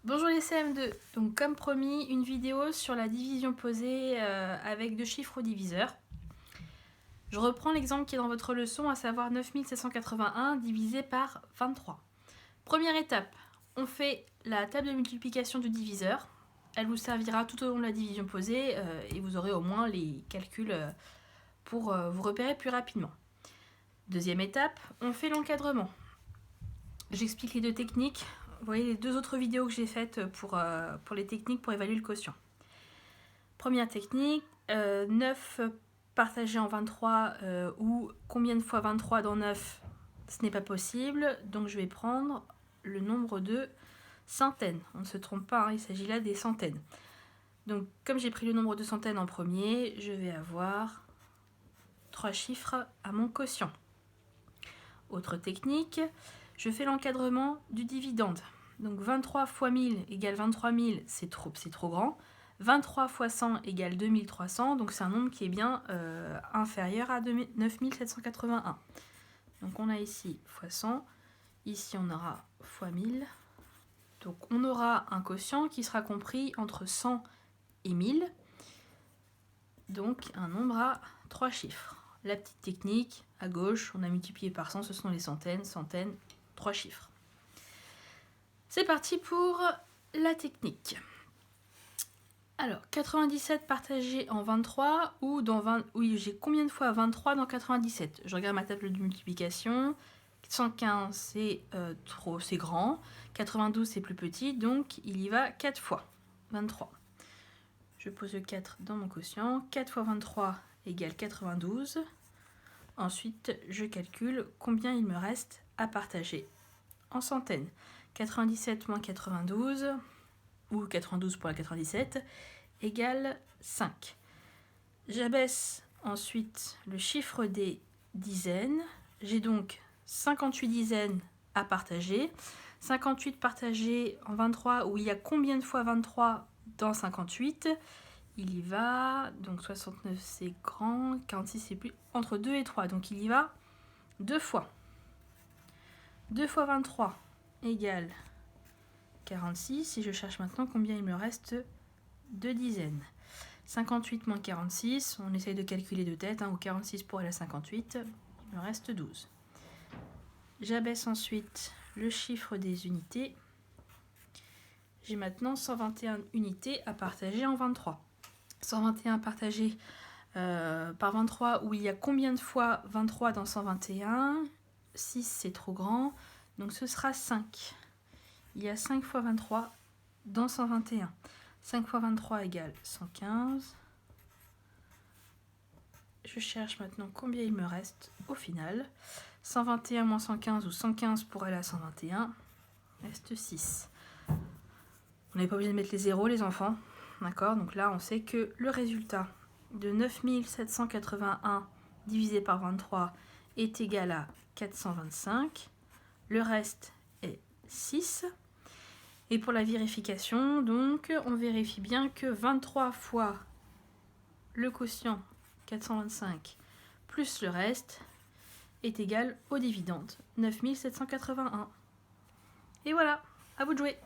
Bonjour les CM2, donc comme promis, une vidéo sur la division posée avec deux chiffres au diviseur. Je reprends l'exemple qui est dans votre leçon, à savoir 9781 divisé par 23. Première étape, on fait la table de multiplication du diviseur. Elle vous servira tout au long de la division posée et vous aurez au moins les calculs pour vous repérer plus rapidement. Deuxième étape, on fait l'encadrement. J'explique les deux techniques. Vous voyez les deux autres vidéos que j'ai faites pour les techniques pour évaluer le quotient. Première technique, 9 partagé en 23 ou combien de fois 23 dans 9, ce n'est pas possible. Donc je vais prendre le nombre de centaines. On ne se trompe pas, hein, il s'agit là des centaines. Donc comme j'ai pris le nombre de centaines en premier, je vais avoir 3 chiffres à mon quotient. Autre technique, je fais l'encadrement du dividende. Donc 23 fois 1000 égale 23 000, c'est trop grand. 23 fois 100 égale 2300, donc c'est un nombre qui est bien inférieur à 9781. Donc on a ici fois 100, ici on aura fois 1000. Donc on aura un quotient qui sera compris entre 100 et 1000. Donc un nombre à 3 chiffres. La petite technique, à gauche, on a multiplié par 100, ce sont les centaines, 3 chiffres. C'est parti pour la technique. Alors, 97 partagé en 23 ou dans 20... Oui, j'ai combien de fois 23 dans 97? Je regarde ma table de multiplication. 115, c'est grand. 92, c'est plus petit, donc il y va 4 fois. 23. Je pose le 4 dans mon quotient. 4 fois 23 égale 92. Ensuite, je calcule combien il me reste à partager en centaines. 97 moins 92, ou 92 pour la 97, égale 5. J'abaisse ensuite le chiffre des dizaines. J'ai donc 58 dizaines à partager. 58 partagé en 23, où il y a combien de fois 23 dans 58? Il y va, donc 69 c'est grand, 46 c'est plus, entre 2 et 3, donc il y va 2 fois. 2 fois 23 égale 46, et je cherche maintenant combien il me reste de dizaines. 58 moins 46, on essaye de calculer de tête, ou 46 pour aller à 58, il me reste 12. J'abaisse ensuite le chiffre des unités. J'ai maintenant 121 unités à partager en 23. 121 partagé par 23, où il y a combien de fois 23 dans 121? 6 c'est trop grand, donc ce sera 5. Il y a 5 fois 23 dans 121. 5 fois 23 égale 115. Je cherche maintenant combien il me reste au final. 121 moins 115 ou 115 pour aller à 121. Reste 6. On n'est pas obligé de mettre les zéros les enfants. D'accord? Donc là on sait que le résultat de 9781 divisé par 23 est égal à 425. Le reste est 6. Et pour la vérification, donc, on vérifie bien que 23 fois le quotient 425 plus le reste est égal au dividende 9781. Et voilà, à vous de jouer.